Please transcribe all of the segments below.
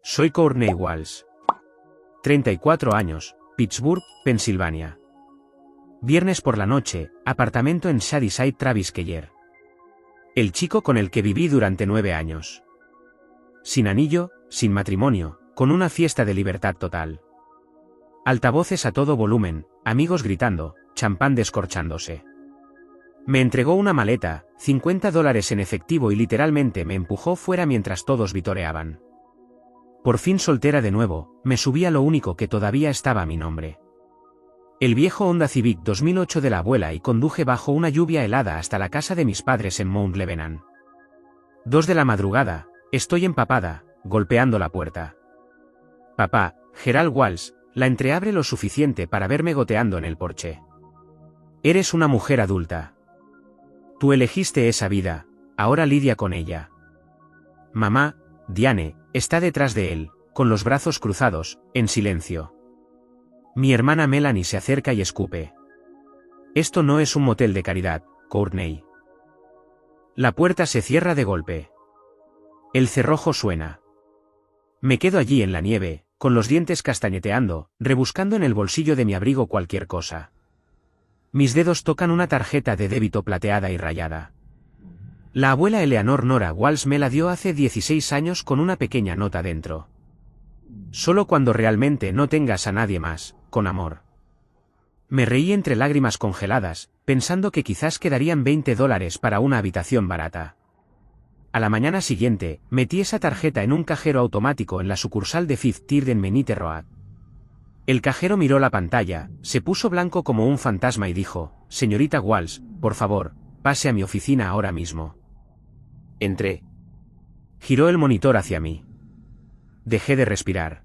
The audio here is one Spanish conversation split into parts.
Soy Courtney Walsh. 34 años, Pittsburgh, Pensilvania. Viernes por la noche, apartamento en Shadyside Travis Keller. El chico con el que viví durante 9 años. Sin anillo, sin matrimonio, con una fiesta de libertad total. Altavoces a todo volumen, amigos gritando, champán descorchándose. Me entregó una maleta, $50 en efectivo y literalmente me empujó fuera mientras todos vitoreaban. Por fin soltera de nuevo, me subí a lo único que todavía estaba a mi nombre. El viejo Honda Civic 2008 de la abuela y conduje bajo una lluvia helada hasta la casa de mis padres en Mount Lebanon. 2 de la madrugada, estoy empapada, golpeando la puerta. Papá, Gerald Walsh, la entreabre lo suficiente para verme goteando en el porche. Eres una mujer adulta. Tú elegiste esa vida, ahora lidia con ella. Mamá, Diane, está detrás de él, con los brazos cruzados, en silencio. Mi hermana Melanie se acerca y escupe. Esto no es un motel de caridad, Courtney. La puerta se cierra de golpe. El cerrojo suena. Me quedo allí en la nieve, con los dientes castañeteando, rebuscando en el bolsillo de mi abrigo cualquier cosa. Mis dedos tocan una tarjeta de débito plateada y rayada. La abuela Eleanor Nora Walsh me la dio hace 16 años con una pequeña nota dentro. Solo cuando realmente no tengas a nadie más, con amor. Me reí entre lágrimas congeladas, pensando que quizás quedarían $20 para una habitación barata. A la mañana siguiente, metí esa tarjeta en un cajero automático en la sucursal de Fifth Third en Menite Road. El cajero miró la pantalla, se puso blanco como un fantasma y dijo, «Señorita Walsh, por favor, pase a mi oficina ahora mismo». Entré. Giró el monitor hacia mí. Dejé de respirar.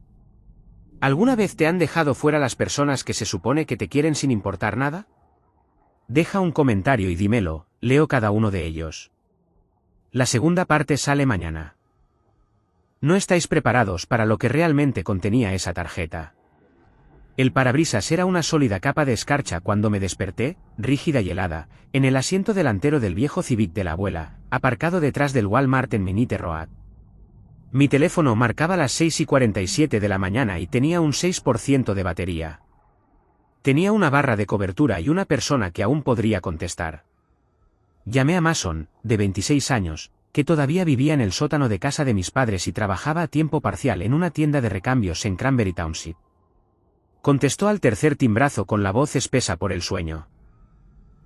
¿Alguna vez te han dejado fuera las personas que se supone que te quieren sin importar nada? Deja un comentario y dímelo, leo cada uno de ellos. La segunda parte sale mañana. No estáis preparados para lo que realmente contenía esa tarjeta. El parabrisas era una sólida capa de escarcha cuando me desperté, rígida y helada, en el asiento delantero del viejo Civic de la abuela, aparcado detrás del Walmart en Menite Road. Mi teléfono marcaba las 6:47 de la mañana y tenía un 6% de batería. Tenía una barra de cobertura y una persona que aún podría contestar. Llamé a Mason, de 26 años, que todavía vivía en el sótano de casa de mis padres y trabajaba a tiempo parcial en una tienda de recambios en Cranberry Township. Contestó al tercer timbrazo con la voz espesa por el sueño.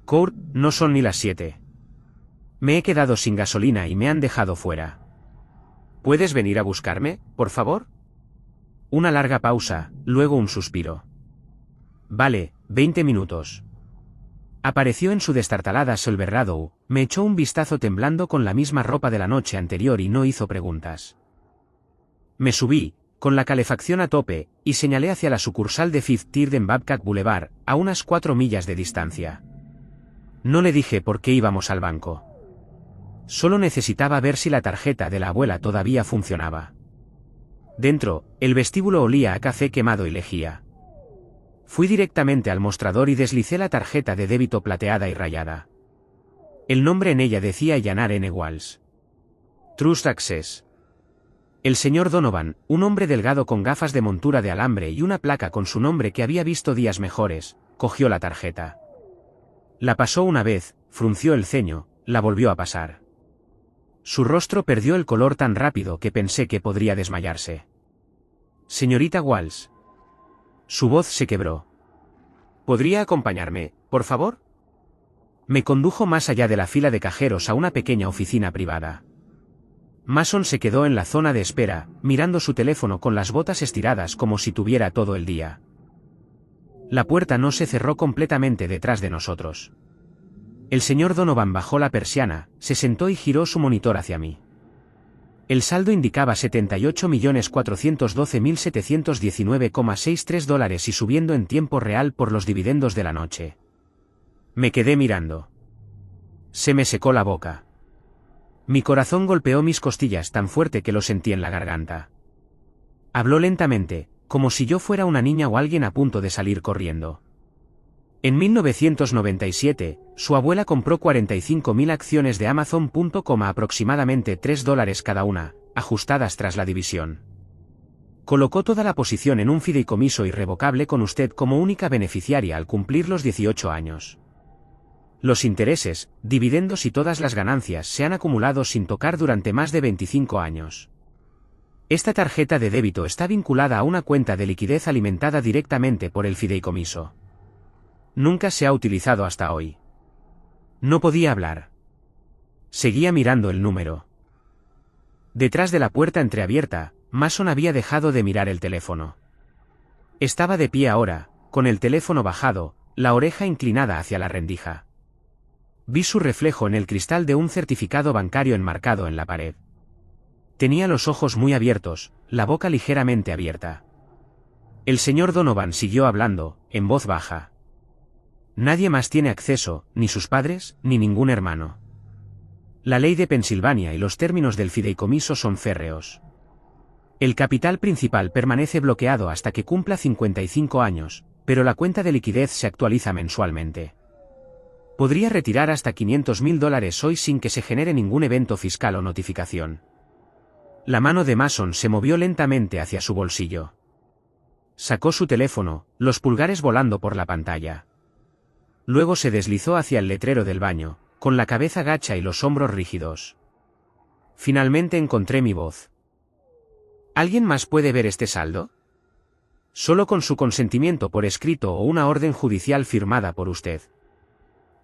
Kurt, no son ni las 7. Me he quedado sin gasolina y me han dejado fuera. ¿Puedes venir a buscarme, por favor? Una larga pausa, luego un suspiro. Vale, 20 minutos. Apareció en su destartalada Silverado, me echó un vistazo temblando con la misma ropa de la noche anterior y no hizo preguntas. Me subí, con la calefacción a tope, y señalé hacia la sucursal de Fifth Third en Babcock Boulevard, a unas 4 millas de distancia. No le dije por qué íbamos al banco. Solo necesitaba ver si la tarjeta de la abuela todavía funcionaba. Dentro, el vestíbulo olía a café quemado y lejía. Fui directamente al mostrador y deslicé la tarjeta de débito plateada y rayada. El nombre en ella decía Eleanor N. Walsh. Trust Access. El señor Donovan, un hombre delgado con gafas de montura de alambre y una placa con su nombre que había visto días mejores, cogió la tarjeta. La pasó una vez, frunció el ceño, la volvió a pasar. Su rostro perdió el color tan rápido que pensé que podría desmayarse. Señorita Walsh. Su voz se quebró. ¿Podría acompañarme, por favor? Me condujo más allá de la fila de cajeros a una pequeña oficina privada. Mason se quedó en la zona de espera, mirando su teléfono con las botas estiradas como si tuviera todo el día. La puerta no se cerró completamente detrás de nosotros. El señor Donovan bajó la persiana, se sentó y giró su monitor hacia mí. El saldo indicaba $78.412.719,63 y subiendo en tiempo real por los dividendos de la noche. Me quedé mirando. Se me secó la boca. Mi corazón golpeó mis costillas tan fuerte que lo sentí en la garganta. Habló lentamente, como si yo fuera una niña o alguien a punto de salir corriendo. En 1997, su abuela compró 45.000 acciones de Amazon.com a aproximadamente $3 cada una, ajustadas tras la división. Colocó toda la posición en un fideicomiso irrevocable con usted como única beneficiaria al cumplir los 18 años. Los intereses, dividendos y todas las ganancias se han acumulado sin tocar durante más de 25 años. Esta tarjeta de débito está vinculada a una cuenta de liquidez alimentada directamente por el fideicomiso. Nunca se ha utilizado hasta hoy. No podía hablar. Seguía mirando el número. Detrás de la puerta entreabierta, Mason había dejado de mirar el teléfono. Estaba de pie ahora, con el teléfono bajado, la oreja inclinada hacia la rendija. Vi su reflejo en el cristal de un certificado bancario enmarcado en la pared. Tenía los ojos muy abiertos, la boca ligeramente abierta. El señor Donovan siguió hablando, en voz baja. Nadie más tiene acceso, ni sus padres, ni ningún hermano. La ley de Pensilvania y los términos del fideicomiso son férreos. El capital principal permanece bloqueado hasta que cumpla 55 años, pero la cuenta de liquidez se actualiza mensualmente. Podría retirar hasta $500,000 hoy sin que se genere ningún evento fiscal o notificación. La mano de Mason se movió lentamente hacia su bolsillo. Sacó su teléfono, los pulgares volando por la pantalla. Luego se deslizó hacia el letrero del baño, con la cabeza gacha y los hombros rígidos. Finalmente encontré mi voz. ¿Alguien más puede ver este saldo? Solo con su consentimiento por escrito o una orden judicial firmada por usted.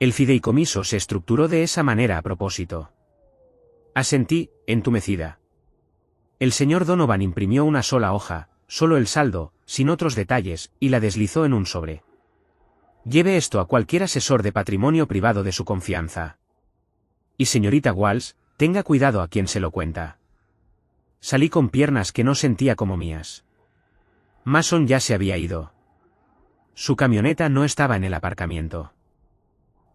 El fideicomiso se estructuró de esa manera a propósito. Asentí, entumecida. El señor Donovan imprimió una sola hoja, solo el saldo, sin otros detalles, y la deslizó en un sobre. Lleve esto a cualquier asesor de patrimonio privado de su confianza. Y señorita Walsh, tenga cuidado a quien se lo cuenta. Salí con piernas que no sentía como mías. Mason ya se había ido. Su camioneta no estaba en el aparcamiento.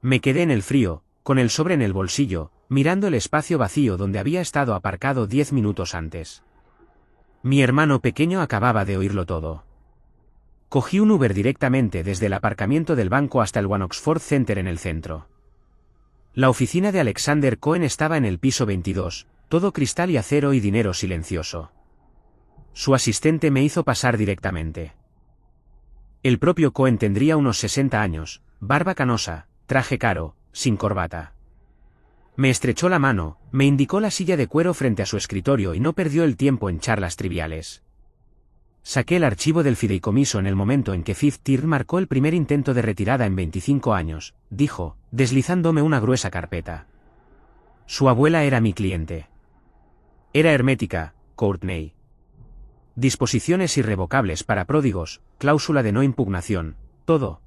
Me quedé en el frío, con el sobre en el bolsillo, mirando el espacio vacío donde había estado aparcado 10 minutos antes. Mi hermano pequeño acababa de oírlo todo. Cogí un Uber directamente desde el aparcamiento del banco hasta el One Oxford Center en el centro. La oficina de Alexander Cohen estaba en el piso 22, todo cristal y acero y dinero silencioso. Su asistente me hizo pasar directamente. El propio Cohen tendría unos 60 años, barba canosa, traje caro, sin corbata. Me estrechó la mano, me indicó la silla de cuero frente a su escritorio y no perdió el tiempo en charlas triviales. Saqué el archivo del fideicomiso en el momento en que Fifth Third marcó el primer intento de retirada en 25 años, dijo, deslizándome una gruesa carpeta. Su abuela era mi cliente. Era hermética, Courtney. Disposiciones irrevocables para pródigos, cláusula de no impugnación, todo.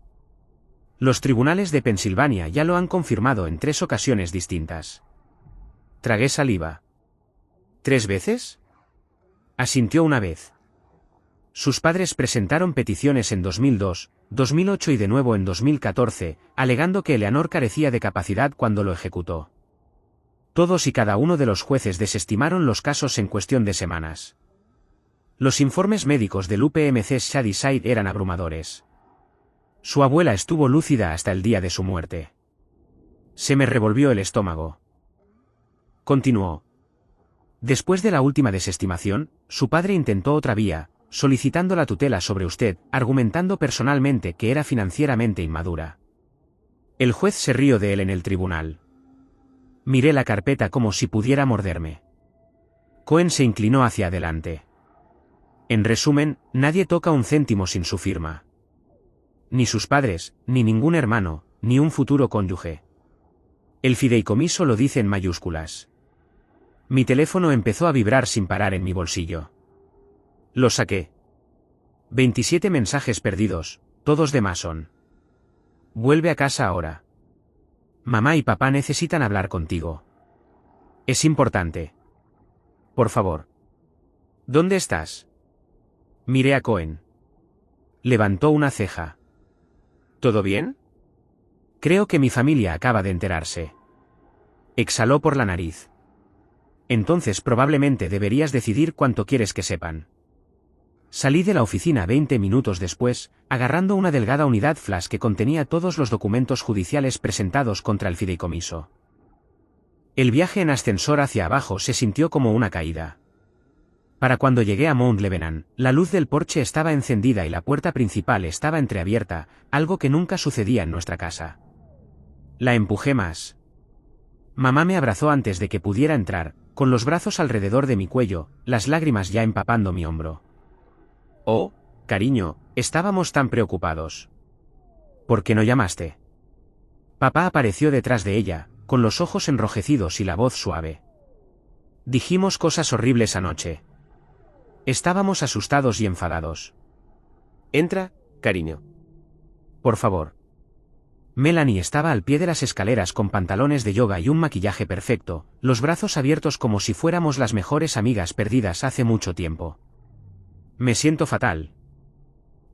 Los tribunales de Pensilvania ya lo han confirmado en 3 ocasiones distintas. Tragué saliva. ¿3 veces? Asintió una vez. Sus padres presentaron peticiones en 2002, 2008 y de nuevo en 2014, alegando que Eleanor carecía de capacidad cuando lo ejecutó. Todos y cada uno de los jueces desestimaron los casos en cuestión de semanas. Los informes médicos del UPMC Shadyside eran abrumadores. Su abuela estuvo lúcida hasta el día de su muerte. Se me revolvió el estómago. Continuó. Después de la última desestimación, su padre intentó otra vía, solicitando la tutela sobre usted, argumentando personalmente que era financieramente inmadura. El juez se rió de él en el tribunal. Miré la carpeta como si pudiera morderme. Cohen se inclinó hacia adelante. En resumen, nadie toca un céntimo sin su firma. Ni sus padres, ni ningún hermano, ni un futuro cónyuge. El fideicomiso lo dice en mayúsculas. Mi teléfono empezó a vibrar sin parar en mi bolsillo. Lo saqué. 27 mensajes perdidos, todos de Mason. Vuelve a casa ahora. Mamá y papá necesitan hablar contigo. Es importante. Por favor. ¿Dónde estás? Miré a Cohen. Levantó una ceja. ¿Todo bien? Creo que mi familia acaba de enterarse. Exhaló por la nariz. Entonces probablemente deberías decidir cuánto quieres que sepan. Salí de la oficina 20 minutos después, agarrando una delgada unidad flash que contenía todos los documentos judiciales presentados contra el fideicomiso. El viaje en ascensor hacia abajo se sintió como una caída. Para cuando llegué a Mount Lebanon, la luz del porche estaba encendida y la puerta principal estaba entreabierta, algo que nunca sucedía en nuestra casa. La empujé más. Mamá me abrazó antes de que pudiera entrar, con los brazos alrededor de mi cuello, las lágrimas ya empapando mi hombro. Oh, cariño, estábamos tan preocupados. ¿Por qué no llamaste? Papá apareció detrás de ella, con los ojos enrojecidos y la voz suave. Dijimos cosas horribles anoche. Estábamos asustados y enfadados. Entra, cariño. Por favor. Melanie estaba al pie de las escaleras con pantalones de yoga y un maquillaje perfecto, los brazos abiertos como si fuéramos las mejores amigas perdidas hace mucho tiempo. Me siento fatal.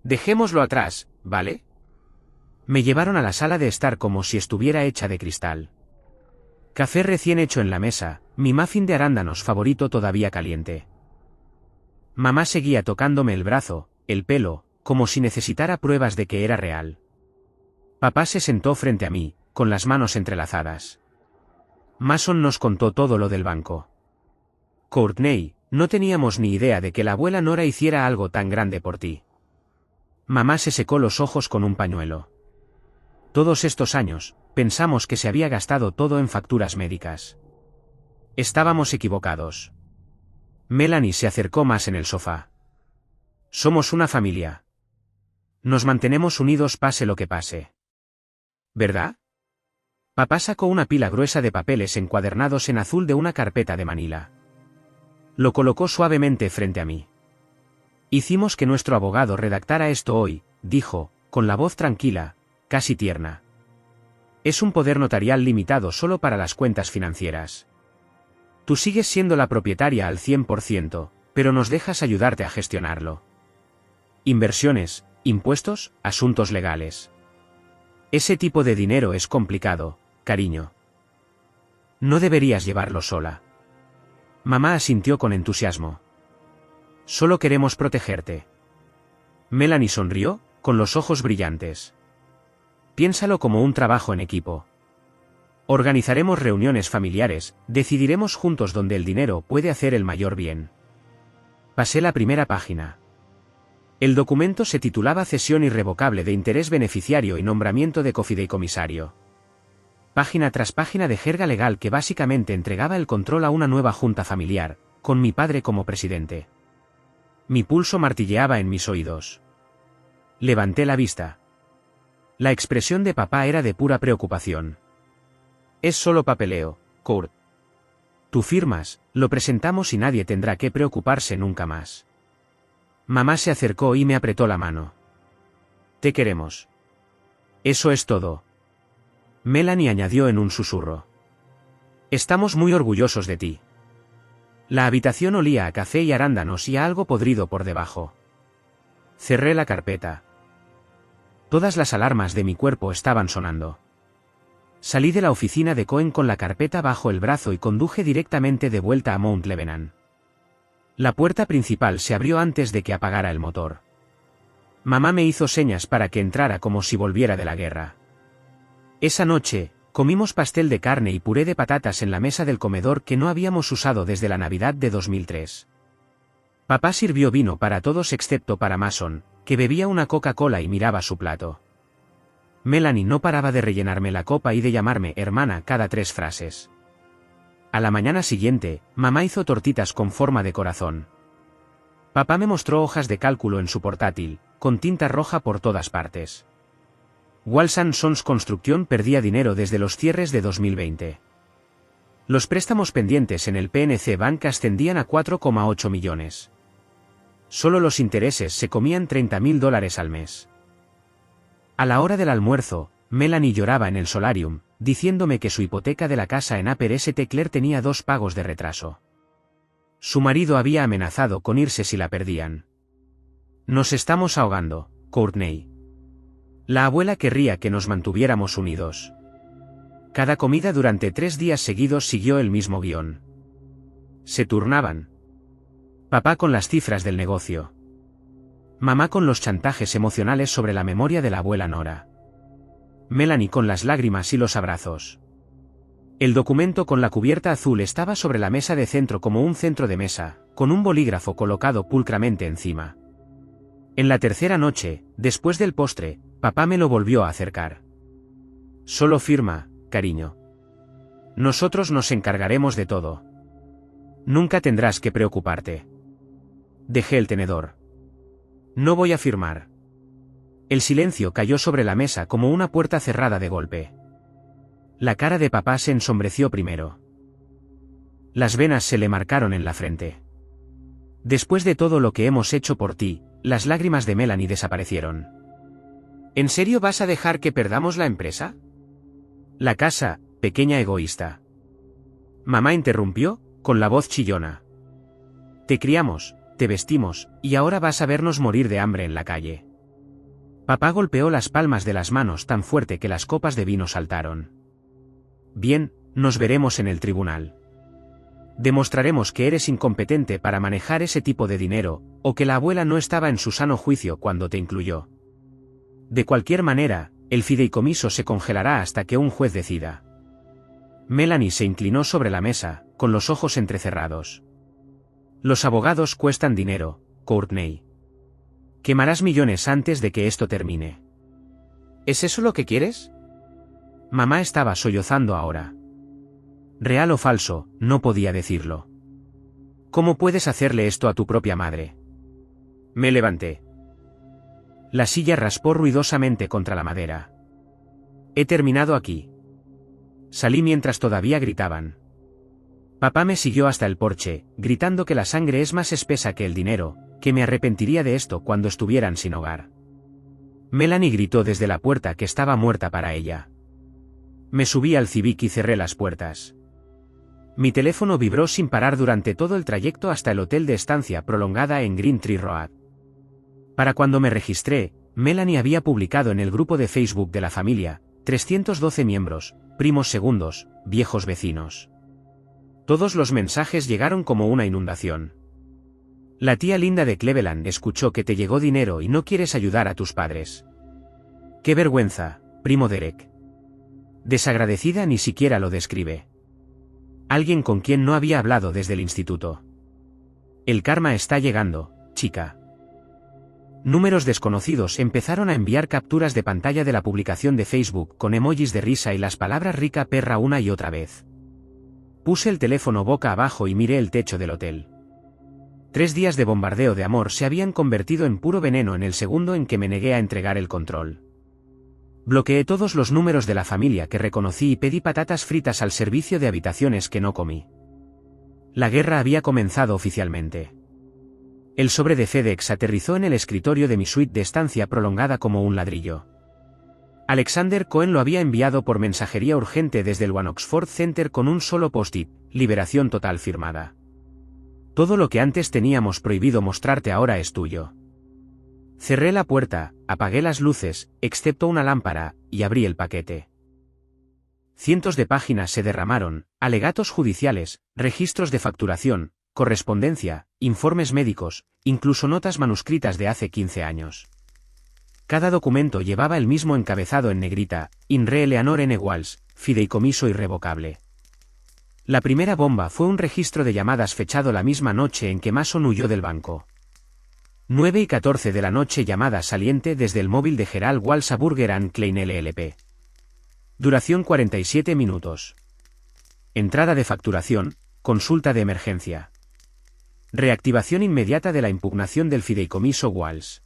Dejémoslo atrás, ¿vale? Me llevaron a la sala de estar como si estuviera hecha de cristal. Café recién hecho en la mesa, mi muffin de arándanos favorito todavía caliente. Mamá seguía tocándome el brazo, el pelo, como si necesitara pruebas de que era real. Papá se sentó frente a mí, con las manos entrelazadas. Mason nos contó todo lo del banco. Courtney, no teníamos ni idea de que la abuela Nora hiciera algo tan grande por ti. Mamá se secó los ojos con un pañuelo. Todos estos años, pensamos que se había gastado todo en facturas médicas. Estábamos equivocados. Melanie se acercó más en el sofá. Somos una familia. Nos mantenemos unidos pase lo que pase. ¿Verdad? Papá sacó una pila gruesa de papeles encuadernados en azul de una carpeta de Manila. Lo colocó suavemente frente a mí. Hicimos que nuestro abogado redactara esto hoy, dijo, con la voz tranquila, casi tierna. Es un poder notarial limitado solo para las cuentas financieras. Tú sigues siendo la propietaria al 100%, pero nos dejas ayudarte a gestionarlo. Inversiones, impuestos, asuntos legales. Ese tipo de dinero es complicado, cariño. No deberías llevarlo sola. Mamá asintió con entusiasmo. Solo queremos protegerte. Melanie sonrió, con los ojos brillantes. Piénsalo como un trabajo en equipo. Organizaremos reuniones familiares, decidiremos juntos dónde el dinero puede hacer el mayor bien. Pasé la primera página. El documento se titulaba Cesión irrevocable de interés beneficiario y nombramiento de cofideicomisario. Página tras página de jerga legal que básicamente entregaba el control a una nueva junta familiar, con mi padre como presidente. Mi pulso martilleaba en mis oídos. Levanté la vista. La expresión de papá era de pura preocupación. Es solo papeleo, Kurt. Tú firmas, lo presentamos y nadie tendrá que preocuparse nunca más. Mamá se acercó y me apretó la mano. Te queremos. Eso es todo. Melanie añadió en un susurro. Estamos muy orgullosos de ti. La habitación olía a café y arándanos y a algo podrido por debajo. Cerré la carpeta. Todas las alarmas de mi cuerpo estaban sonando. Salí de la oficina de Cohen con la carpeta bajo el brazo y conduje directamente de vuelta a Mount Lebanon. La puerta principal se abrió antes de que apagara el motor. Mamá me hizo señas para que entrara como si volviera de la guerra. Esa noche, comimos pastel de carne y puré de patatas en la mesa del comedor que no habíamos usado desde la Navidad de 2003. Papá sirvió vino para todos excepto para Mason, que bebía una Coca-Cola y miraba su plato. Melanie no paraba de rellenarme la copa y de llamarme hermana cada 3 frases. A la mañana siguiente, mamá hizo tortitas con forma de corazón. Papá me mostró hojas de cálculo en su portátil, con tinta roja por todas partes. Walsan Sons Construcción perdía dinero desde los cierres de 2020. Los préstamos pendientes en el PNC Bank ascendían a 4,8 millones. Solo los intereses se comían $30,000 al mes. A la hora del almuerzo, Melanie lloraba en el solarium, diciéndome que su hipoteca de la casa en Upper St. Clair tenía 2 pagos de retraso. Su marido había amenazado con irse si la perdían. Nos estamos ahogando, Courtney. La abuela querría que nos mantuviéramos unidos. Cada comida durante 3 días seguidos siguió el mismo guión. Se turnaban. Papá con las cifras del negocio. Mamá con los chantajes emocionales sobre la memoria de la abuela Nora. Melanie con las lágrimas y los abrazos. El documento con la cubierta azul estaba sobre la mesa de centro como un centro de mesa, con un bolígrafo colocado pulcramente encima. En la tercera noche, después del postre, papá me lo volvió a acercar. Solo firma, cariño. Nosotros nos encargaremos de todo. Nunca tendrás que preocuparte. Dejé el tenedor. No voy a firmar. El silencio cayó sobre la mesa como una puerta cerrada de golpe. La cara de papá se ensombreció primero. Las venas se le marcaron en la frente. Después de todo lo que hemos hecho por ti, las lágrimas de Melanie desaparecieron. ¿En serio vas a dejar que perdamos la empresa? La casa, pequeña egoísta. Mamá interrumpió, con la voz chillona. Te criamos, te vestimos, y ahora vas a vernos morir de hambre en la calle. Papá golpeó las palmas de las manos tan fuerte que las copas de vino saltaron. Bien, nos veremos en el tribunal. Demostraremos que eres incompetente para manejar ese tipo de dinero, o que la abuela no estaba en su sano juicio cuando te incluyó. De cualquier manera, el fideicomiso se congelará hasta que un juez decida. Melanie se inclinó sobre la mesa, con los ojos entrecerrados. Los abogados cuestan dinero, Courtney. Quemarás millones antes de que esto termine. ¿Es eso lo que quieres? Mamá estaba sollozando ahora. Real o falso, no podía decirlo. ¿Cómo puedes hacerle esto a tu propia madre? Me levanté. La silla raspó ruidosamente contra la madera. He terminado aquí. Salí mientras todavía gritaban. Papá me siguió hasta el porche, gritando que la sangre es más espesa que el dinero, que me arrepentiría de esto cuando estuvieran sin hogar. Melanie gritó desde la puerta que estaba muerta para ella. Me subí al Civic y cerré las puertas. Mi teléfono vibró sin parar durante todo el trayecto hasta el hotel de estancia prolongada en Green Tree Road. Para cuando me registré, Melanie había publicado en el grupo de Facebook de la familia, 312 miembros, primos segundos, viejos vecinos. Todos los mensajes llegaron como una inundación. La tía Linda de Cleveland escuchó que te llegó dinero y no quieres ayudar a tus padres. ¡Qué vergüenza, primo Derek! Desagradecida ni siquiera lo describe. Alguien con quien no había hablado desde el instituto. El karma está llegando, chica. Números desconocidos empezaron a enviar capturas de pantalla de la publicación de Facebook con emojis de risa y las palabras rica perra una y otra vez. Puse el teléfono boca abajo y miré el techo del hotel. 3 días de bombardeo de amor se habían convertido en puro veneno en el segundo en que me negué a entregar el control. Bloqueé todos los números de la familia que reconocí y pedí patatas fritas al servicio de habitaciones que no comí. La guerra había comenzado oficialmente. El sobre de FedEx aterrizó en el escritorio de mi suite de estancia prolongada como un ladrillo. Alexander Cohen lo había enviado por mensajería urgente desde el One Oxford Center con un solo post-it, liberación total firmada. Todo lo que antes teníamos prohibido mostrarte ahora es tuyo. Cerré la puerta, apagué las luces, excepto una lámpara, y abrí el paquete. Cientos de páginas se derramaron, alegatos judiciales, registros de facturación, correspondencia, informes médicos, incluso notas manuscritas de hace 15 años. Cada documento llevaba el mismo encabezado en negrita, In re Eleanor N. Walls, fideicomiso irrevocable. La primera bomba fue un registro de llamadas fechado la misma noche en que Mason huyó del banco. 9:14 de la noche, llamada saliente desde el móvil de Gerald Walls a Burger & Klein LLP. Duración 47 minutos. Entrada de facturación, consulta de emergencia. Reactivación inmediata de la impugnación del fideicomiso Walls.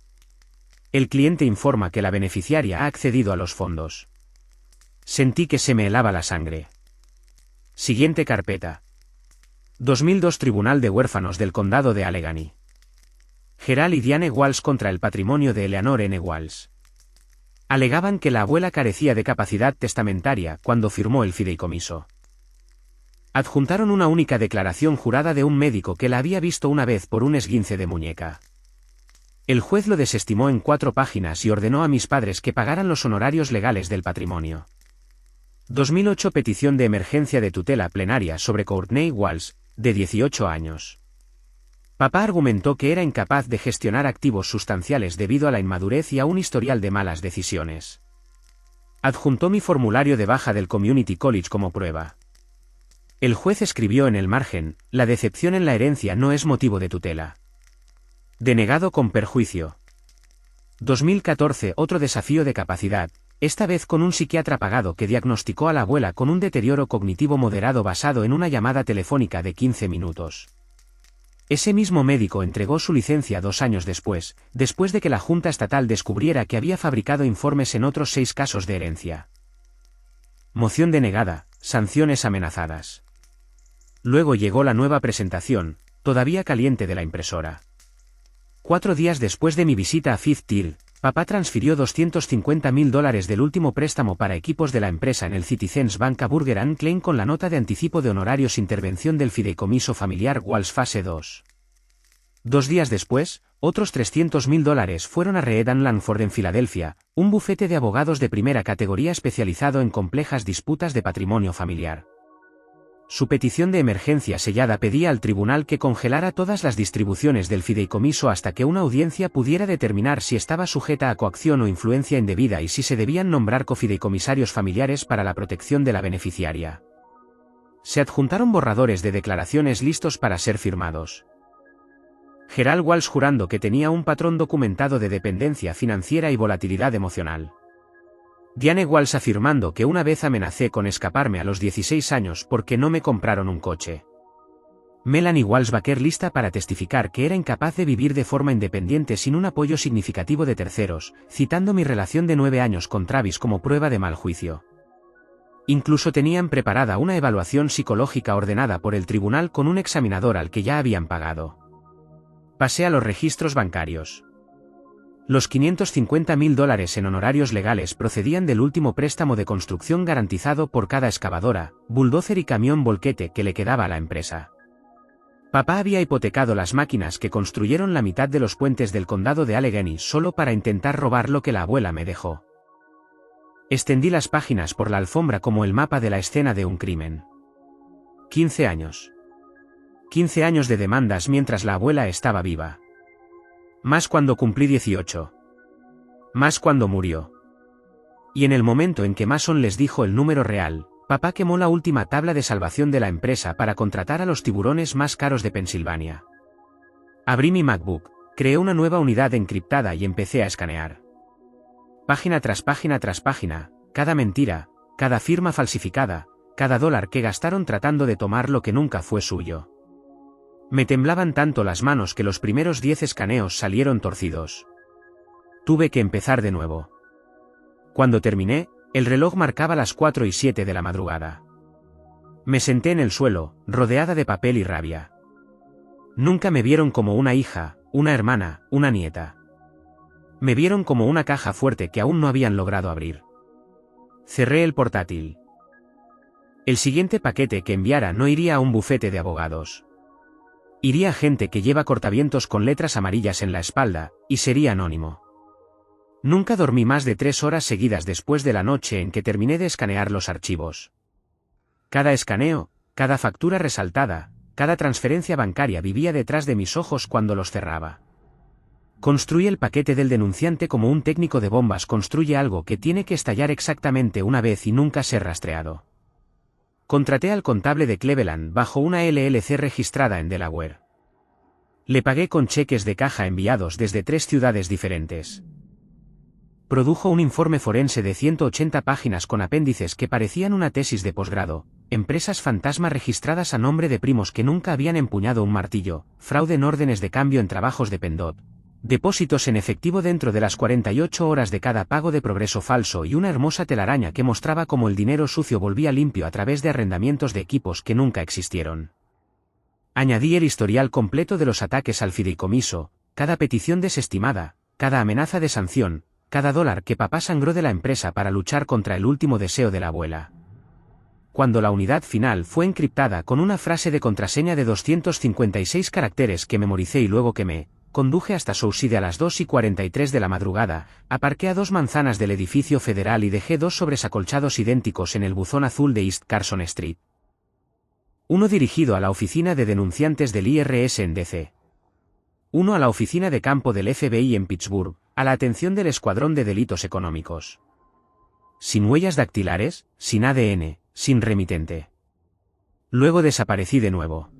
El cliente informa que la beneficiaria ha accedido a los fondos. Sentí que se me helaba la sangre. Siguiente carpeta. 2002 Tribunal de Huérfanos del Condado de Allegheny. Gerald y Diane Walls contra el patrimonio de Eleanor N. Walls. Alegaban que la abuela carecía de capacidad testamentaria cuando firmó el fideicomiso. Adjuntaron una única declaración jurada de un médico que la había visto una vez por un esguince de muñeca. El juez lo desestimó en 4 páginas y ordenó a mis padres que pagaran los honorarios legales del patrimonio. 2008 Petición de emergencia de tutela plenaria sobre Courtney Walls, de 18 años. Papá argumentó que era incapaz de gestionar activos sustanciales debido a la inmadurez y a un historial de malas decisiones. Adjuntó mi formulario de baja del Community College como prueba. El juez escribió en el margen: la decepción en la herencia no es motivo de tutela. Denegado con perjuicio. 2014. Otro desafío de capacidad, esta vez con un psiquiatra pagado que diagnosticó a la abuela con un deterioro cognitivo moderado basado en una llamada telefónica de 15 minutos. Ese mismo médico entregó su licencia 2 años después de que la Junta Estatal descubriera que había fabricado informes en otros 6 casos de herencia. Moción denegada, sanciones amenazadas. Luego llegó la nueva presentación, todavía caliente, de la impresora. 4 días después de mi visita a Fifth Third, papá transfirió $250.000 del último préstamo para equipos de la empresa en el Citizens Bank a Burger & Klein con la nota de anticipo de honorarios intervención del fideicomiso familiar Walsh Fase 2. 2 días después, otros $300.000 fueron a Reed & Langford en Filadelfia, un bufete de abogados de primera categoría especializado en complejas disputas de patrimonio familiar. Su petición de emergencia sellada pedía al tribunal que congelara todas las distribuciones del fideicomiso hasta que una audiencia pudiera determinar si estaba sujeta a coacción o influencia indebida y si se debían nombrar cofideicomisarios familiares para la protección de la beneficiaria. Se adjuntaron borradores de declaraciones listos para ser firmados. Gerald Walsh jurando que tenía un patrón documentado de dependencia financiera y volatilidad emocional. Diane Walsh afirmando que una vez amenacé con escaparme a los 16 años porque no me compraron un coche. Melanie Walsh-Baker lista para testificar que era incapaz de vivir de forma independiente sin un apoyo significativo de terceros, citando mi relación de 9 años con Travis como prueba de mal juicio. Incluso tenían preparada una evaluación psicológica ordenada por el tribunal con un examinador al que ya habían pagado. Pasé a los registros bancarios. Los $550.000 en honorarios legales procedían del último préstamo de construcción garantizado por cada excavadora, bulldozer y camión volquete que le quedaba a la empresa. Papá había hipotecado las máquinas que construyeron la mitad de los puentes del condado de Allegheny solo para intentar robar lo que la abuela me dejó. Extendí las páginas por la alfombra como el mapa de la escena de un crimen. 15 años. 15 años de demandas mientras la abuela estaba viva. Más cuando cumplí 18. Más cuando murió. Y en el momento en que Mason les dijo el número real, papá quemó la última tabla de salvación de la empresa para contratar a los tiburones más caros de Pensilvania. Abrí mi MacBook, creé una nueva unidad encriptada y empecé a escanear. Página tras página tras página, cada mentira, cada firma falsificada, cada dólar que gastaron tratando de tomar lo que nunca fue suyo. Me temblaban tanto las manos que los primeros 10 escaneos salieron torcidos. Tuve que empezar de nuevo. Cuando terminé, el reloj marcaba las 4:07 de la madrugada. Me senté en el suelo, rodeada de papel y rabia. Nunca me vieron como una hija, una hermana, una nieta. Me vieron como una caja fuerte que aún no habían logrado abrir. Cerré el portátil. El siguiente paquete que enviara no iría a un bufete de abogados. Iría a gente que lleva cortavientos con letras amarillas en la espalda, y sería anónimo. Nunca dormí más de 3 horas seguidas después de la noche en que terminé de escanear los archivos. Cada escaneo, cada factura resaltada, cada transferencia bancaria vivía detrás de mis ojos cuando los cerraba. Construí el paquete del denunciante como un técnico de bombas construye algo que tiene que estallar exactamente una vez y nunca ser rastreado. Contraté al contable de Cleveland bajo una LLC registrada en Delaware. Le pagué con cheques de caja enviados desde 3 ciudades diferentes. Produjo un informe forense de 180 páginas con apéndices que parecían una tesis de posgrado, empresas fantasma registradas a nombre de primos que nunca habían empuñado un martillo, fraude en órdenes de cambio en trabajos de PennDOT, depósitos en efectivo dentro de las 48 horas de cada pago de progreso falso y una hermosa telaraña que mostraba cómo el dinero sucio volvía limpio a través de arrendamientos de equipos que nunca existieron. Añadí el historial completo de los ataques al fideicomiso, cada petición desestimada, cada amenaza de sanción, cada dólar que papá sangró de la empresa para luchar contra el último deseo de la abuela. Cuando la unidad final fue encriptada con una frase de contraseña de 256 caracteres que memoricé y luego quemé, conduje hasta Southside a las 2:43 de la madrugada, aparqué a 2 manzanas del edificio federal y dejé 2 sobres acolchados idénticos en el buzón azul de East Carson Street. Uno dirigido a la oficina de denunciantes del IRS en DC. Uno a la oficina de campo del FBI en Pittsburgh, a la atención del Escuadrón de Delitos Económicos. Sin huellas dactilares, sin ADN, sin remitente. Luego desaparecí de nuevo.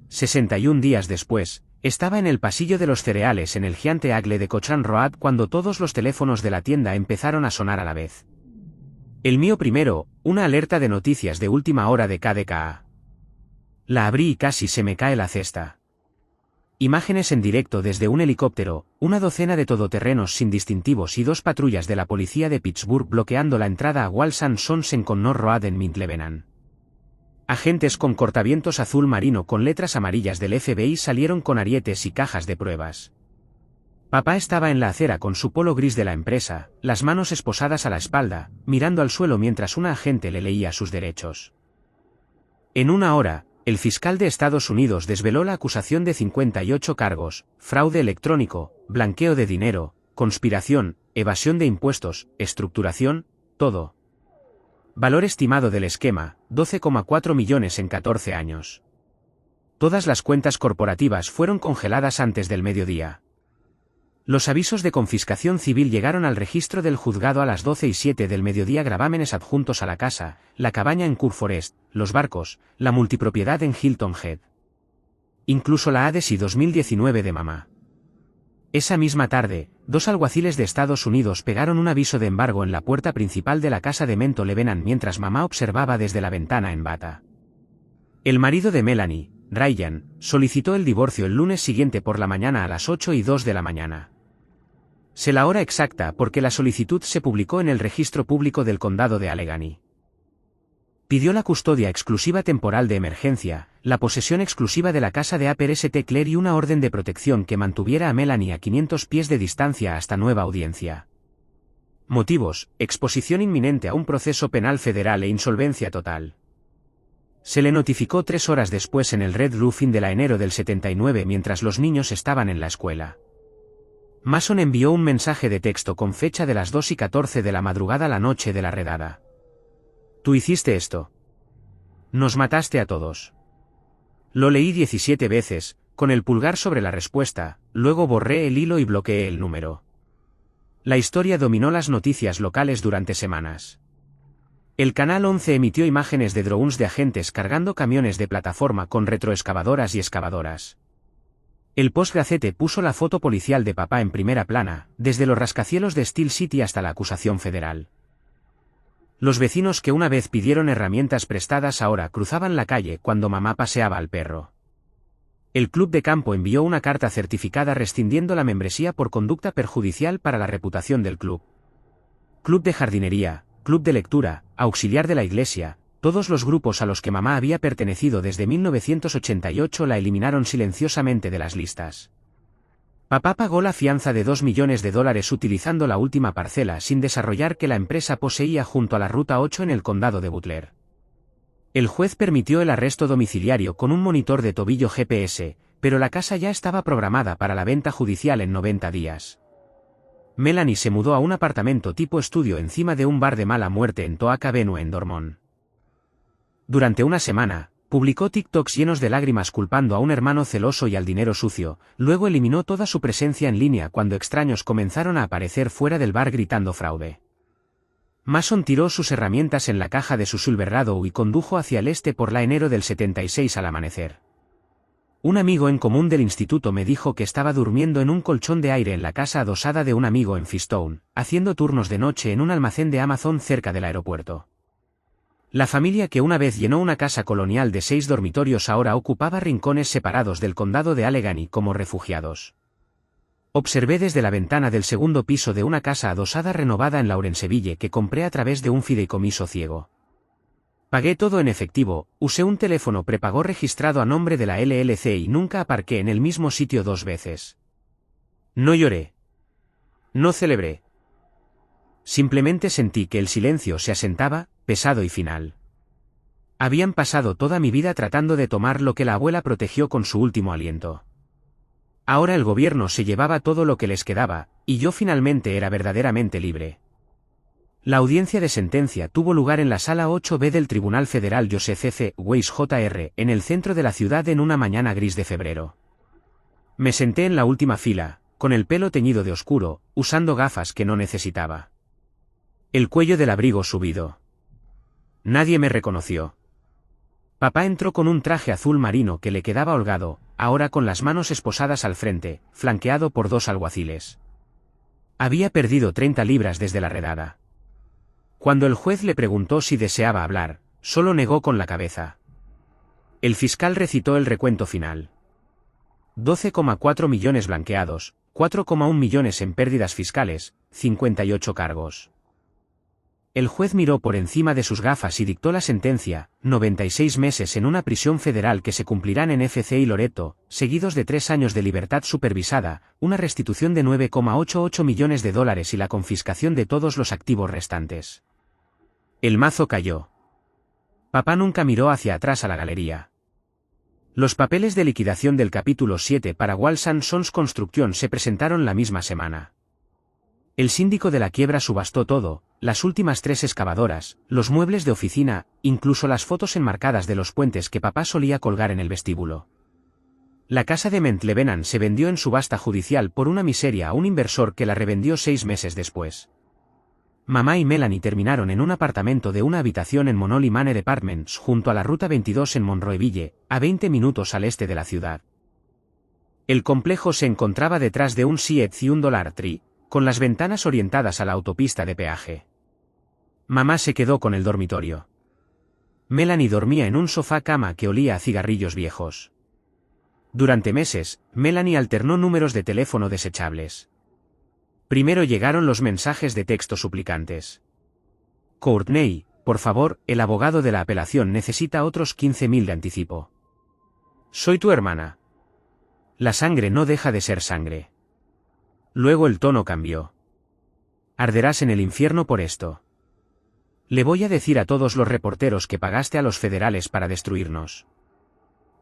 61 días después, estaba en el pasillo de los cereales en el gigante Agle de Cochrane Road cuando todos los teléfonos de la tienda empezaron a sonar a la vez. El mío primero, una alerta de noticias de última hora de KDKA. La abrí y casi se me cae la cesta. Imágenes en directo desde un helicóptero, una docena de todoterrenos sin distintivos y 2 patrullas de la policía de Pittsburgh bloqueando la entrada a Walsan Sonsen con North Road en Mid Lebanon. Agentes con cortavientos azul marino con letras amarillas del FBI salieron con arietes y cajas de pruebas. Papá estaba en la acera con su polo gris de la empresa, las manos esposadas a la espalda, mirando al suelo mientras una agente le leía sus derechos. En una hora, el fiscal de Estados Unidos desveló la acusación de 58 cargos: fraude electrónico, blanqueo de dinero, conspiración, evasión de impuestos, estructuración, todo. Valor estimado del esquema, 12,4 millones en 14 años. Todas las cuentas corporativas fueron congeladas antes del mediodía. Los avisos de confiscación civil llegaron al registro del juzgado a las 12:07 del mediodía. Gravámenes adjuntos a la casa, la cabaña en Curve Forest, los barcos, la multipropiedad en Hilton Head. Incluso la ADESI 2019 de mamá. Esa misma tarde, 2 alguaciles de Estados Unidos pegaron un aviso de embargo en la puerta principal de la casa de Mento Lebanon mientras mamá observaba desde la ventana en bata. El marido de Melanie, Ryan, solicitó el divorcio el lunes siguiente por la mañana a las 8:02 de la mañana. Sé la hora exacta porque la solicitud se publicó en el registro público del condado de Allegheny. Pidió la custodia exclusiva temporal de emergencia, la posesión exclusiva de la casa de Upper St. Clair y una orden de protección que mantuviera a Melanie a 500 pies de distancia hasta nueva audiencia. Motivos: exposición inminente a un proceso penal federal e insolvencia total. Se le notificó 3 horas después en el Red Roof Inn de la enero del 79 mientras los niños estaban en la escuela. Mason envió un mensaje de texto con fecha de las 2:14 de la madrugada la noche de la redada. Tú hiciste esto. Nos mataste a todos. Lo leí 17 veces, con el pulgar sobre la respuesta, luego borré el hilo y bloqueé el número. La historia dominó las noticias locales durante semanas. El Canal 11 emitió imágenes de drones de agentes cargando camiones de plataforma con retroexcavadoras y excavadoras. El Post-Gazette puso la foto policial de papá en primera plana, desde los rascacielos de Steel City hasta la acusación federal. Los vecinos que una vez pidieron herramientas prestadas ahora cruzaban la calle cuando mamá paseaba al perro. El club de campo envió una carta certificada rescindiendo la membresía por conducta perjudicial para la reputación del club. Club de jardinería, club de lectura, auxiliar de la iglesia, todos los grupos a los que mamá había pertenecido desde 1988 la eliminaron silenciosamente de las listas. Papá pagó la fianza de $2 millones utilizando la última parcela sin desarrollar que la empresa poseía junto a la Ruta 8 en el condado de Butler. El juez permitió el arresto domiciliario con un monitor de tobillo GPS, pero la casa ya estaba programada para la venta judicial en 90 días. Melanie se mudó a un apartamento tipo estudio encima de un bar de mala muerte en Toaca Avenue en Dormont. Durante una semana, publicó TikToks llenos de lágrimas culpando a un hermano celoso y al dinero sucio, luego eliminó toda su presencia en línea cuando extraños comenzaron a aparecer fuera del bar gritando fraude. Mason tiró sus herramientas en la caja de su Silverado y condujo hacia el este por la enero del 76 al amanecer. Un amigo en común del instituto me dijo que estaba durmiendo en un colchón de aire en la casa adosada de un amigo en Fistone, haciendo turnos de noche en un almacén de Amazon cerca del aeropuerto. La familia que una vez llenó una casa colonial de 6 dormitorios ahora ocupaba rincones separados del condado de Allegheny como refugiados. Observé desde la ventana del segundo piso de una casa adosada renovada en Lawrenceville que compré a través de un fideicomiso ciego. Pagué todo en efectivo, usé un teléfono prepago registrado a nombre de la LLC y nunca aparqué en el mismo sitio 2 veces. No lloré. No celebré. Simplemente sentí que el silencio se asentaba, pesado y final. Habían pasado toda mi vida tratando de tomar lo que la abuela protegió con su último aliento. Ahora el gobierno se llevaba todo lo que les quedaba, y yo finalmente era verdaderamente libre. La audiencia de sentencia tuvo lugar en la Sala 8B del Tribunal Federal Joseph F. Weiss Jr., en el centro de la ciudad en una mañana gris de febrero. Me senté en la última fila, con el pelo teñido de oscuro, usando gafas que no necesitaba. El cuello del abrigo subido. Nadie me reconoció. Papá entró con un traje azul marino que le quedaba holgado, ahora con las manos esposadas al frente, flanqueado por 2 alguaciles. Había perdido 30 libras desde la redada. Cuando el juez le preguntó si deseaba hablar, solo negó con la cabeza. El fiscal recitó el recuento final. 12,4 millones blanqueados, 4,1 millones en pérdidas fiscales, 58 cargos. El juez miró por encima de sus gafas y dictó la sentencia: 96 meses en una prisión federal que se cumplirán en FC y Loreto, seguidos de 3 años de libertad supervisada, una restitución de 9,88 millones de dólares y la confiscación de todos los activos restantes. El mazo cayó. Papá nunca miró hacia atrás a la galería. Los papeles de liquidación del capítulo 7 para Walsan Sons Construction se presentaron la misma semana. El síndico de la quiebra subastó todo, las últimas 3 excavadoras, los muebles de oficina, incluso las fotos enmarcadas de los puentes que papá solía colgar en el vestíbulo. La casa de Mentlevenan se vendió en subasta judicial por una miseria a un inversor que la revendió 6 meses después. Mamá y Melanie terminaron en un apartamento de una habitación en Monolly Manor Apartments junto a la Ruta 22 en Monroeville, a 20 minutos al este de la ciudad. El complejo se encontraba detrás de un Sears y un Dollar Tree, con las ventanas orientadas a la autopista de peaje. Mamá se quedó con el dormitorio. Melanie dormía en un sofá-cama que olía a cigarrillos viejos. Durante meses, Melanie alternó números de teléfono desechables. Primero llegaron los mensajes de texto suplicantes. Courtney, por favor, el abogado de la apelación necesita otros 15.000 de anticipo. Soy tu hermana. La sangre no deja de ser sangre. Luego el tono cambió. Arderás en el infierno por esto. Le voy a decir a todos los reporteros que pagaste a los federales para destruirnos.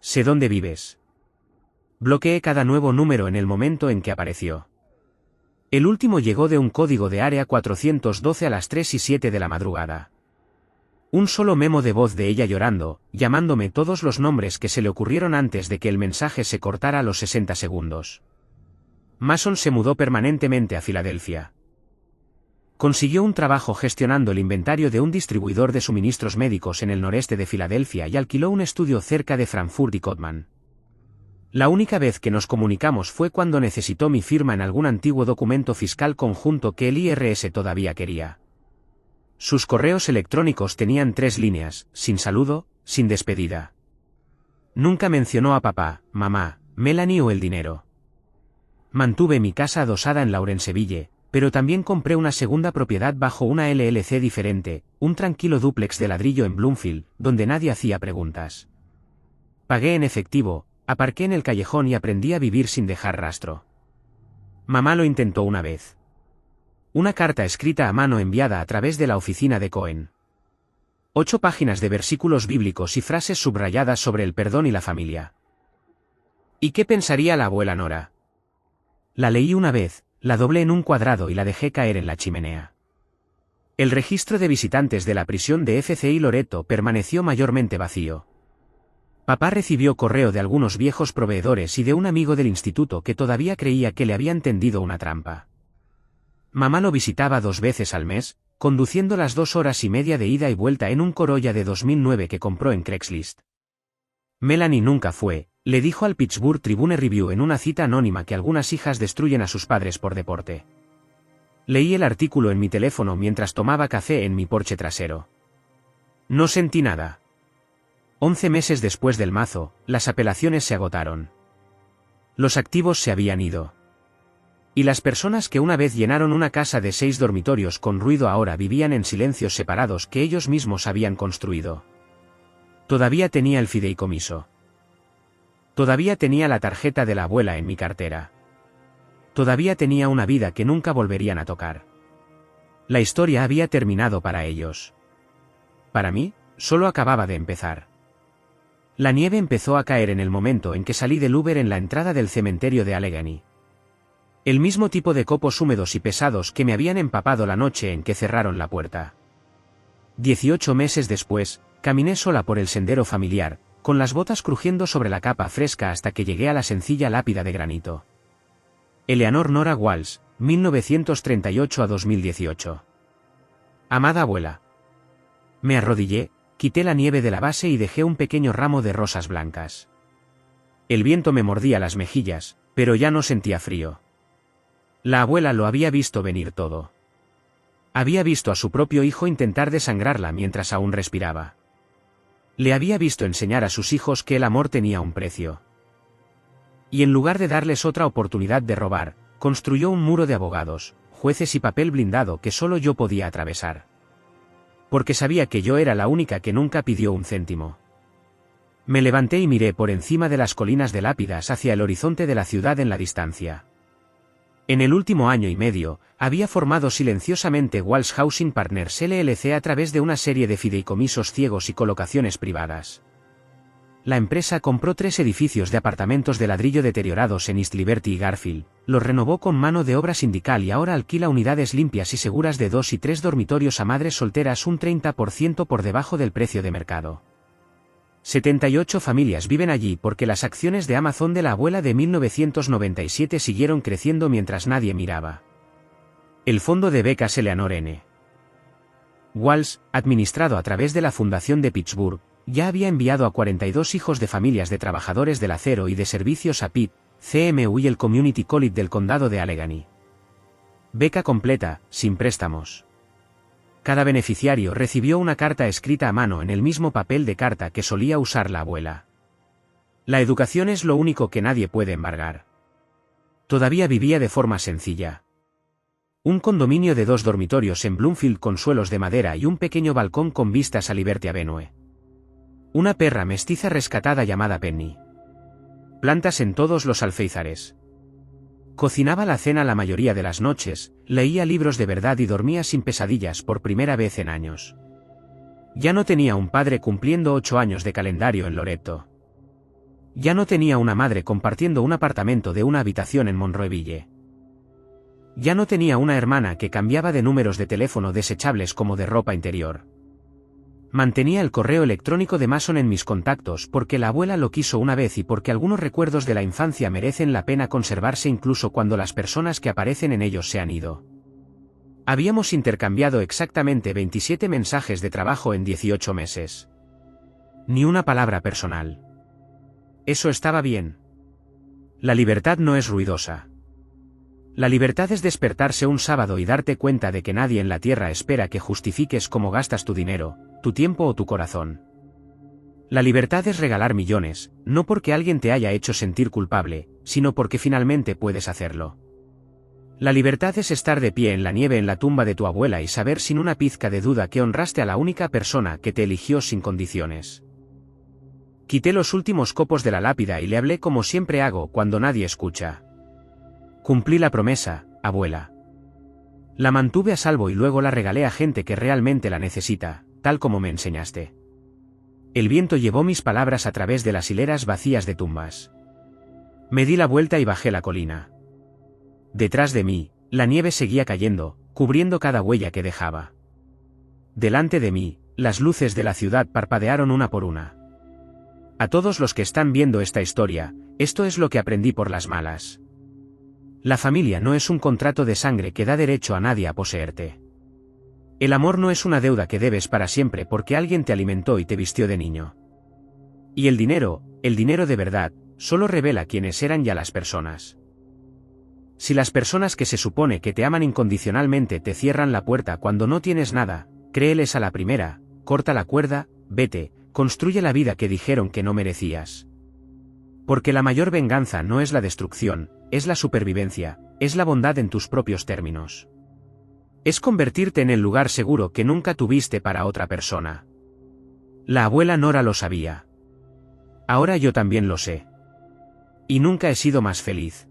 Sé dónde vives. Bloqueé cada nuevo número en el momento en que apareció. El último llegó de un código de área 412 a las 3:07 de la madrugada. Un solo memo de voz de ella llorando, llamándome todos los nombres que se le ocurrieron antes de que el mensaje se cortara a los 60 segundos. Mason se mudó permanentemente a Filadelfia. Consiguió un trabajo gestionando el inventario de un distribuidor de suministros médicos en el noreste de Filadelfia y alquiló un estudio cerca de Frankfurt y Cotman. La única vez que nos comunicamos fue cuando necesitó mi firma en algún antiguo documento fiscal conjunto que el IRS todavía quería. Sus correos electrónicos tenían 3 líneas: sin saludo, sin despedida. Nunca mencionó a papá, mamá, Melanie o el dinero. Mantuve mi casa adosada en Lawrenceville, pero también compré una segunda propiedad bajo una LLC diferente, un tranquilo dúplex de ladrillo en Bloomfield, donde nadie hacía preguntas. Pagué en efectivo, aparqué en el callejón y aprendí a vivir sin dejar rastro. Mamá lo intentó una vez. Una carta escrita a mano enviada a través de la oficina de Cohen. 8 páginas de versículos bíblicos y frases subrayadas sobre el perdón y la familia. ¿Y qué pensaría la abuela Nora? La leí una vez, la doblé en un cuadrado y la dejé caer en la chimenea. El registro de visitantes de la prisión de FC y Loreto permaneció mayormente vacío. Papá recibió correo de algunos viejos proveedores y de un amigo del instituto que todavía creía que le habían tendido una trampa. Mamá lo visitaba 2 veces al mes, conduciendo las 2 horas y media de ida y vuelta en un Corolla de 2009 que compró en Craigslist. Melanie nunca fue, le dijo al Pittsburgh Tribune Review en una cita anónima que algunas hijas destruyen a sus padres por deporte. Leí el artículo en mi teléfono mientras tomaba café en mi porche trasero. No sentí nada. 11 meses después del mazo, las apelaciones se agotaron. Los activos se habían ido. Y las personas que una vez llenaron una casa de 6 dormitorios con ruido ahora vivían en silencios separados que ellos mismos habían construido. Todavía tenía el fideicomiso. Todavía tenía la tarjeta de la abuela en mi cartera. Todavía tenía una vida que nunca volverían a tocar. La historia había terminado para ellos. Para mí, solo acababa de empezar. La nieve empezó a caer en el momento en que salí del Uber en la entrada del cementerio de Allegheny. El mismo tipo de copos húmedos y pesados que me habían empapado la noche en que cerraron la puerta. 18 meses después, caminé sola por el sendero familiar, con las botas crujiendo sobre la capa fresca hasta que llegué a la sencilla lápida de granito. Eleanor Nora Walsh, 1938 a 2018. Amada abuela. Me arrodillé, quité la nieve de la base y dejé un pequeño ramo de rosas blancas. El viento me mordía las mejillas, pero ya no sentía frío. La abuela lo había visto venir todo. Había visto a su propio hijo intentar desangrarla mientras aún respiraba. Le había visto enseñar a sus hijos que el amor tenía un precio. Y en lugar de darles otra oportunidad de robar, construyó un muro de abogados, jueces y papel blindado que solo yo podía atravesar. Porque sabía que yo era la única que nunca pidió un céntimo. Me levanté y miré por encima de las colinas de lápidas hacia el horizonte de la ciudad en la distancia. En el último año y medio, había formado silenciosamente Walsh Housing Partners LLC a través de una serie de fideicomisos ciegos y colocaciones privadas. La empresa compró 3 edificios de apartamentos de ladrillo deteriorados en East Liberty y Garfield, los renovó con mano de obra sindical y ahora alquila unidades limpias y seguras de 2 y 3 dormitorios a madres solteras un 30% por debajo del precio de mercado. 78 familias viven allí porque las acciones de Amazon de la abuela de 1997 siguieron creciendo mientras nadie miraba. El fondo de becas Eleanor N. Walsh, administrado a través de la Fundación de Pittsburgh, ya había enviado a 42 hijos de familias de trabajadores del acero y de servicios a Pitt, CMU y el Community College del condado de Allegheny. Beca completa, sin préstamos. Cada beneficiario recibió una carta escrita a mano en el mismo papel de carta que solía usar la abuela. La educación es lo único que nadie puede embargar. Todavía vivía de forma sencilla. Un condominio de 2 dormitorios en Bloomfield con suelos de madera y un pequeño balcón con vistas a Liberty Avenue. Una perra mestiza rescatada llamada Penny. Plantas en todos los alféizares. Cocinaba la cena la mayoría de las noches, leía libros de verdad y dormía sin pesadillas por primera vez en años. Ya no tenía un padre cumpliendo 8 años de calendario en Loreto. Ya no tenía una madre compartiendo un apartamento de una habitación en Monroeville. Ya no tenía una hermana que cambiaba de números de teléfono desechables como de ropa interior. Mantenía el correo electrónico de Mason en mis contactos porque la abuela lo quiso una vez y porque algunos recuerdos de la infancia merecen la pena conservarse incluso cuando las personas que aparecen en ellos se han ido. Habíamos intercambiado exactamente 27 mensajes de trabajo en 18 meses. Ni una palabra personal. Eso estaba bien. La libertad no es ruidosa. La libertad es despertarse un sábado y darte cuenta de que nadie en la tierra espera que justifiques cómo gastas tu dinero, tu tiempo o tu corazón. La libertad es regalar millones, no porque alguien te haya hecho sentir culpable, sino porque finalmente puedes hacerlo. La libertad es estar de pie en la nieve en la tumba de tu abuela y saber sin una pizca de duda que honraste a la única persona que te eligió sin condiciones. Quité los últimos copos de la lápida y le hablé como siempre hago cuando nadie escucha. Cumplí la promesa, abuela. La mantuve a salvo y luego la regalé a gente que realmente la necesita, tal como me enseñaste. El viento llevó mis palabras a través de las hileras vacías de tumbas. Me di la vuelta y bajé la colina. Detrás de mí, la nieve seguía cayendo, cubriendo cada huella que dejaba. Delante de mí, las luces de la ciudad parpadearon una por una. A todos los que están viendo esta historia, esto es lo que aprendí por las malas. La familia no es un contrato de sangre que da derecho a nadie a poseerte. El amor no es una deuda que debes para siempre porque alguien te alimentó y te vistió de niño. Y el dinero de verdad, solo revela quiénes eran ya las personas. Si las personas que se supone que te aman incondicionalmente te cierran la puerta cuando no tienes nada, créeles a la primera, corta la cuerda, vete, construye la vida que dijeron que no merecías. Porque la mayor venganza no es la destrucción, es la supervivencia, es la bondad en tus propios términos. Es convertirte en el lugar seguro que nunca tuviste para otra persona. La abuela Nora lo sabía. Ahora yo también lo sé. Y nunca he sido más feliz.